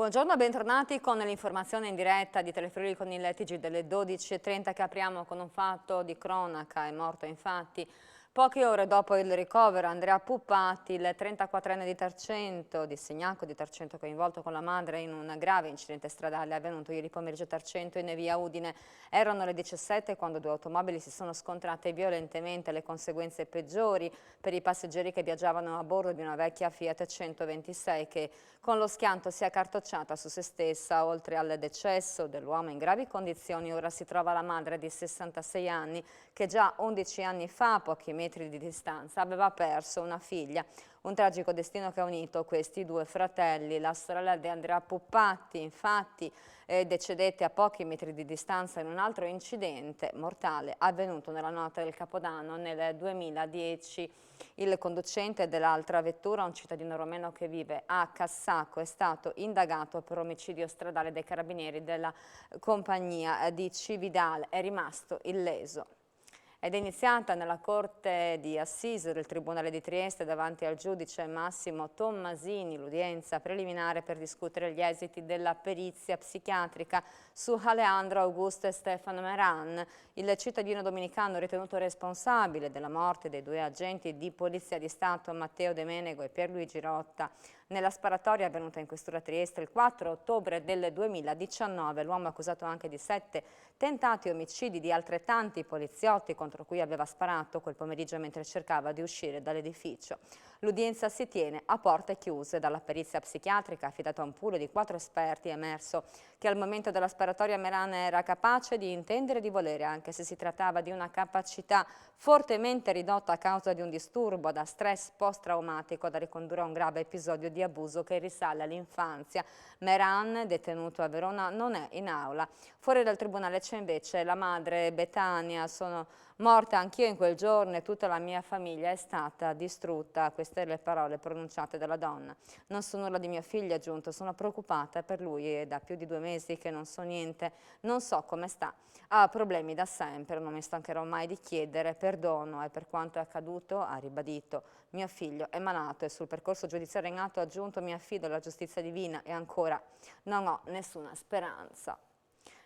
Buongiorno, bentornati con l'informazione in diretta di Telefriuli con il TG delle 12:30 che apriamo con un fatto di cronaca. È morto infatti poche ore dopo il ricovero Andrea Puppati, il 34enne di Tarcento, di Segnaco di Tarcento, coinvolto con la madre in un grave incidente stradale avvenuto ieri pomeriggio a Tarcento in via Udine. Erano le 17 quando due automobili si sono scontrate violentemente, le conseguenze peggiori per i passeggeri che viaggiavano a bordo di una vecchia Fiat 126 che con lo schianto si è accartocciata su se stessa. Oltre al decesso dell'uomo in gravi condizioni, ora si trova la madre di 66 anni che già 11 anni fa, a pochi metri di distanza, aveva perso una figlia. Un tragico destino che ha unito questi due fratelli. La sorella di Andrea Puppati, infatti, decedette a pochi metri di distanza in un altro incidente mortale avvenuto nella notte del Capodanno nel 2010. Il conducente dell'altra vettura, un cittadino romeno che vive a Cassacco, è stato indagato per omicidio stradale dai carabinieri della compagnia di Cividale. È rimasto illeso. Ed è iniziata nella Corte di Assise del Tribunale di Trieste davanti al giudice Massimo Tommasini l'udienza preliminare per discutere gli esiti della perizia psichiatrica su Alejandro Augusto e Stefano Meran, il cittadino dominicano ritenuto responsabile della morte dei due agenti di Polizia di Stato Matteo De Menego e Pierluigi Rotta. Nella sparatoria avvenuta in questura Trieste il 4 ottobre del 2019, l'uomo accusato anche di 7 tentati omicidi di altrettanti poliziotti contro cui aveva sparato quel pomeriggio mentre cercava di uscire dall'edificio. L'udienza si tiene a porte chiuse. Dalla perizia psichiatrica affidata a un pool di 4 esperti è emerso che al momento della sparatoria Meran era capace di intendere e di volere, anche se si trattava di una capacità fortemente ridotta a causa di un disturbo da stress post-traumatico da ricondurre a un grave episodio di abuso che risale all'infanzia. Meran, detenuto a Verona, non è in aula. Fuori dal tribunale c'è invece la madre Betania. Sono morta anch'io in quel giorno e tutta la mia famiglia è stata distrutta. Queste le parole pronunciate dalla donna. Non so nulla di mio figlio, ha aggiunto, sono preoccupata per lui e da più di 2 mesi che non so niente, non so come sta. Ha problemi da sempre, non mi stancherò mai di chiedere perdono e per quanto è accaduto, ha ribadito, mio figlio è malato e sul percorso giudiziario in atto ha aggiunto mi affido alla giustizia divina e ancora non ho nessuna speranza.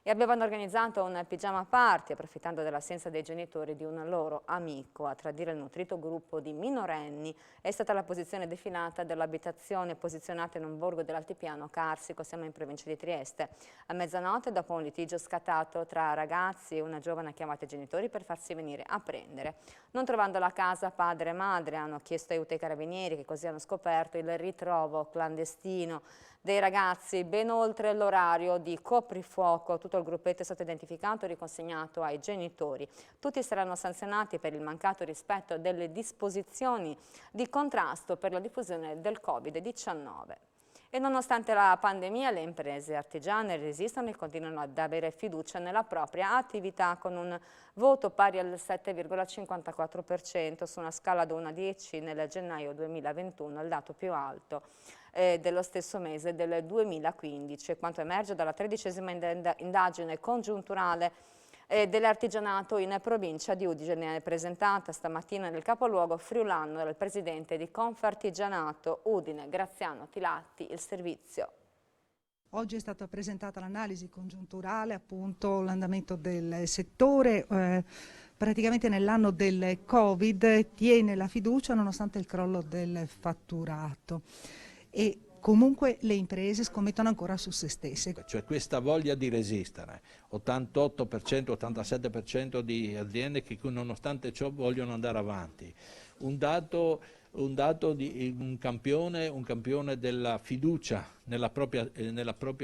E avevano organizzato un pigiama party approfittando dell'assenza dei genitori di un loro amico. A tradire il nutrito gruppo di minorenni è stata la posizione defilata dell'abitazione posizionata in un borgo dell'altipiano Carsico, siamo in provincia di Trieste. A mezzanotte, dopo un litigio scattato tra ragazzi, una giovane ha chiamato i genitori per farsi venire a prendere. Non trovando la casa, padre e madre hanno chiesto aiuto ai carabinieri che così hanno scoperto il ritrovo clandestino dei ragazzi ben oltre l'orario di coprifuoco. Tutto il gruppetto è stato identificato e riconsegnato ai genitori. Tutti saranno sanzionati per il mancato rispetto delle disposizioni di contrasto per la diffusione del Covid-19. E nonostante la pandemia, le imprese artigiane resistono e continuano ad avere fiducia nella propria attività con un voto pari al 7,54% su una scala da 1 a 10 nel gennaio 2021, il dato più alto dello stesso mese del 2015. Quanto emerge dalla 13ª indagine congiunturale dell'artigianato in provincia di Udine, presentata stamattina nel capoluogo friulano dal presidente di Confartigianato Udine, Graziano Tilatti, il servizio. Oggi è stata presentata l'analisi congiunturale, appunto l'andamento del settore, praticamente nell'anno del Covid tiene la fiducia nonostante il crollo del fatturato e comunque le imprese scommettono ancora su se stesse. Cioè questa voglia di resistere, 88%, 87% di aziende che nonostante ciò vogliono andare avanti. Un dato di un campione della fiducia nella propria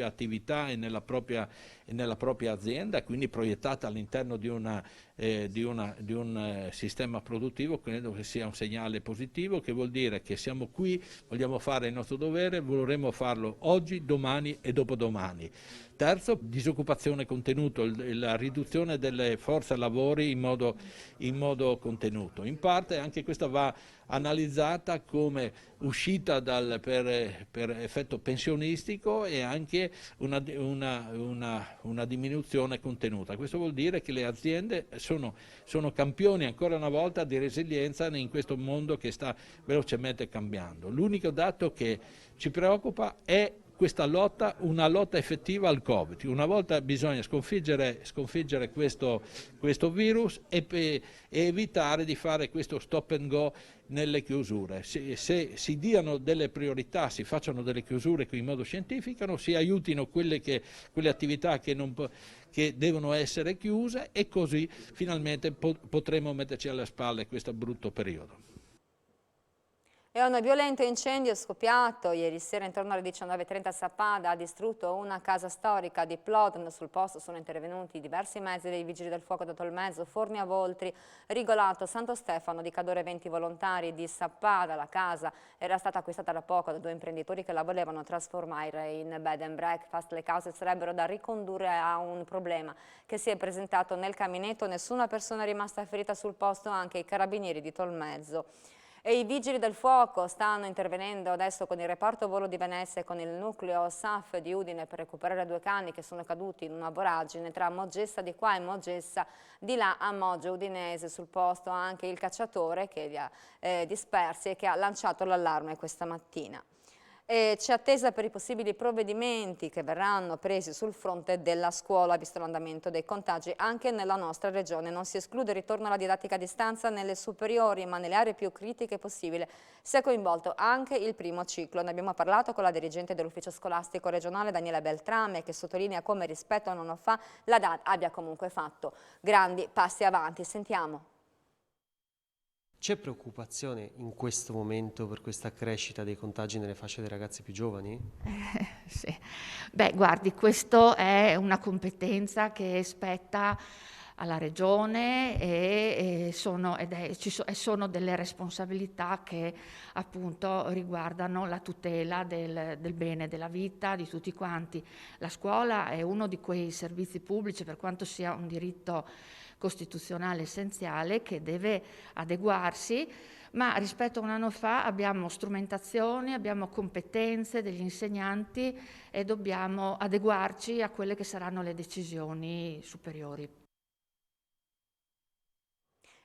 attività e nella propria azienda, quindi proiettata all'interno di un sistema produttivo. Credo che sia un segnale positivo, che vuol dire che siamo qui, vogliamo fare il nostro dovere, vorremmo farlo oggi, domani e dopodomani. Terzo, disoccupazione contenuto, la riduzione delle forze lavori in modo contenuto. In parte anche questa va analizzata come uscita per effetto pensionistico e anche una diminuzione contenuta. Questo vuol dire che le aziende sono campioni ancora una volta di resilienza in questo mondo che sta velocemente cambiando. L'unico dato che ci preoccupa è questa lotta, una lotta effettiva al Covid. Una volta bisogna sconfiggere questo virus e evitare di fare questo stop and go nelle chiusure. Se si diano delle priorità, si facciano delle chiusure in modo scientifico, si aiutino quelle attività che devono essere chiuse, e così finalmente potremo metterci alle spalle questo brutto periodo. E un violento incendio scoppiato ieri sera intorno alle 19:30 a Sappada ha distrutto una casa storica di Plodn. Sul posto sono intervenuti diversi mezzi dei Vigili del Fuoco da Tolmezzo, Forni a Voltri, Rigolato, Santo Stefano, di Cadore 20 volontari di Sappada. La casa era stata acquistata da poco da 2 imprenditori che la volevano trasformare in bed and breakfast. Le cause sarebbero da ricondurre a un problema che si è presentato nel caminetto. Nessuna persona è rimasta ferita sul posto, anche i carabinieri di Tolmezzo. E i Vigili del Fuoco stanno intervenendo adesso con il reparto volo di Venezia e con il nucleo SAF di Udine per recuperare 2 cani che sono caduti in una voragine tra Mogessa di qua e Mogessa di là a Moggio Udinese. Sul posto anche il cacciatore che li ha dispersi e che ha lanciato l'allarme questa mattina. C'è attesa per i possibili provvedimenti che verranno presi sul fronte della scuola, visto l'andamento dei contagi anche nella nostra regione. Non si esclude il ritorno alla didattica a distanza nelle superiori, ma nelle aree più critiche possibile si è coinvolto anche il primo ciclo. Ne abbiamo parlato con la dirigente dell'ufficio scolastico regionale Daniela Beltrame, che sottolinea come rispetto a un anno fa la DAD abbia comunque fatto grandi passi avanti. Sentiamo. C'è preoccupazione in questo momento per questa crescita dei contagi nelle fasce dei ragazzi più giovani? Sì. Beh, guardi, questa è una competenza che spetta alla Regione e sono delle responsabilità che appunto riguardano la tutela del bene della vita di tutti quanti. La scuola è uno di quei servizi pubblici, per quanto sia un diritto costituzionale essenziale, che deve adeguarsi, ma rispetto a un anno fa abbiamo strumentazioni, abbiamo competenze degli insegnanti e dobbiamo adeguarci a quelle che saranno le decisioni superiori.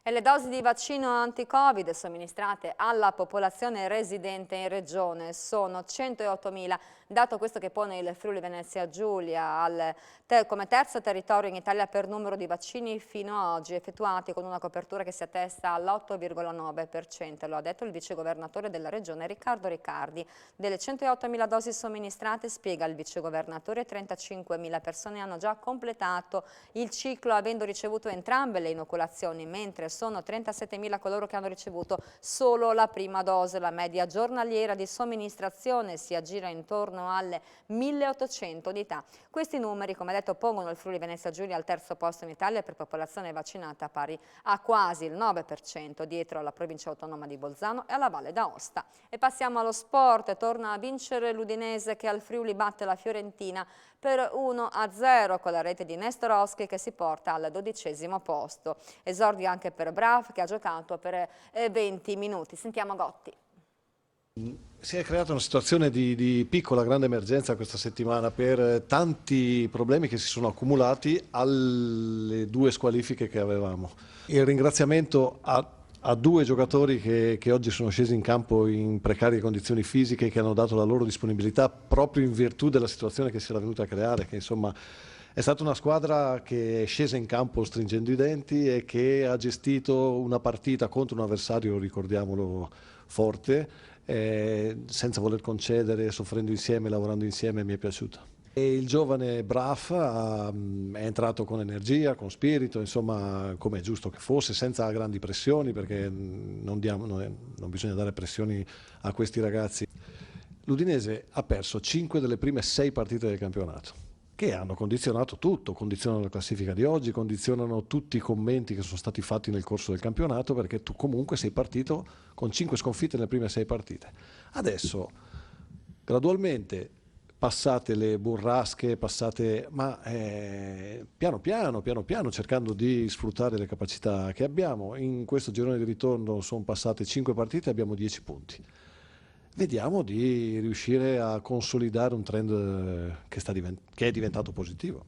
E le dosi di vaccino anti-Covid somministrate alla popolazione residente in regione sono 108.000, dato questo che pone il Friuli Venezia Giulia come terzo territorio in Italia per numero di vaccini fino ad oggi effettuati, con una copertura che si attesta all'8,9%, lo ha detto il vicegovernatore della regione Riccardo Riccardi. Delle 108.000 dosi somministrate, spiega il vicegovernatore, 35.000 persone hanno già completato il ciclo avendo ricevuto entrambe le inoculazioni, mentre sono 37.000 coloro che hanno ricevuto solo la prima dose. La media giornaliera di somministrazione si aggira intorno alle 1.800 unità. Questi numeri, come detto, pongono il Friuli Venezia Giulia al terzo posto in Italia per popolazione vaccinata, pari a quasi il 9%, dietro alla provincia autonoma di Bolzano e alla Valle d'Aosta. E passiamo allo sport. Torna a vincere l'Udinese, che al Friuli batte la Fiorentina per 1-0 con la rete di Nestorowski, che si porta al 12° posto. Esordio anche per Brav, che ha giocato per 20 minuti. Sentiamo Gotti. Si è creata una situazione di piccola grande emergenza questa settimana per tanti problemi che si sono accumulati alle 2 squalifiche che avevamo. Il ringraziamento a 2 giocatori che oggi sono scesi in campo in precarie condizioni fisiche, che hanno dato la loro disponibilità proprio in virtù della situazione che si era venuta a creare, che insomma è stata una squadra che è scesa in campo stringendo i denti e che ha gestito una partita contro un avversario, ricordiamolo, forte, senza voler concedere, soffrendo insieme, lavorando insieme. Mi è piaciuto. E il giovane Braff è entrato con energia, con spirito, insomma, come è giusto che fosse, senza grandi pressioni, perché non bisogna dare pressioni a questi ragazzi. L'Udinese ha perso 5 delle prime 6 partite del campionato, che hanno condizionato tutto, condizionano la classifica di oggi, condizionano tutti i commenti che sono stati fatti nel corso del campionato, perché tu comunque sei partito con 5 sconfitte nelle prime 6 partite. Adesso, gradualmente, passate le burrasche, ma piano piano, cercando di sfruttare le capacità che abbiamo. In questo girone di ritorno sono passate 5 partite e abbiamo 10 punti. Vediamo di riuscire a consolidare un trend che è diventato positivo.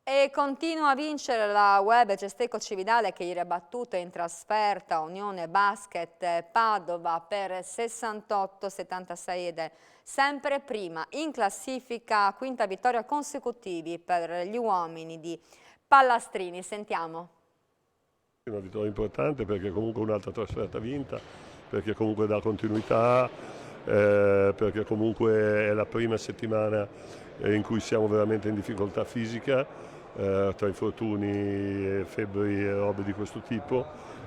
E continua a vincere la Web Cesteco Cividale, che ieri ha battuto in trasferta Unione Basket Padova per 68-76 ed è sempre prima in classifica, quinta vittoria consecutivi per gli uomini di Pallastrini. Sentiamo. Una vittoria importante perché comunque un'altra trasferta vinta, perché comunque dà continuità, perché comunque è la prima settimana in cui siamo veramente in difficoltà fisica, tra infortuni, febbri e robe di questo tipo.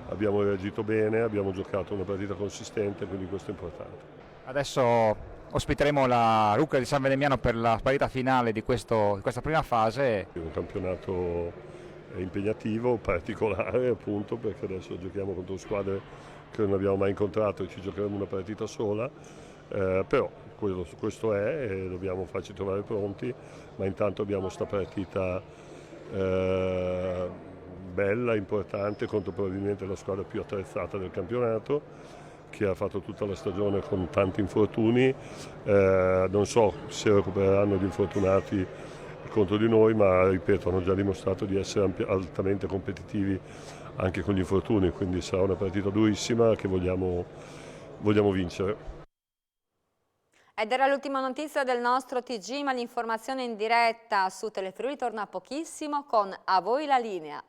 Abbiamo reagito bene, abbiamo giocato una partita consistente, quindi questo è importante. Adesso ospiteremo la Rucca di San Venemiano per la partita finale di questa prima fase. È un campionato impegnativo, particolare appunto, perché adesso giochiamo contro squadre che non abbiamo mai incontrato e ci giocheremo una partita sola, però questo è e dobbiamo farci trovare pronti, ma intanto abbiamo sta partita bella, importante, contro probabilmente la squadra più attrezzata del campionato, che ha fatto tutta la stagione con tanti infortuni. Non so se recupereranno gli infortunati contro di noi, ma ripeto, hanno già dimostrato di essere altamente competitivi anche con gli infortuni, quindi sarà una partita durissima che vogliamo vincere. Ed era l'ultima notizia del nostro TG, ma l'informazione in diretta su Telefriuli torna pochissimo con A voi la linea.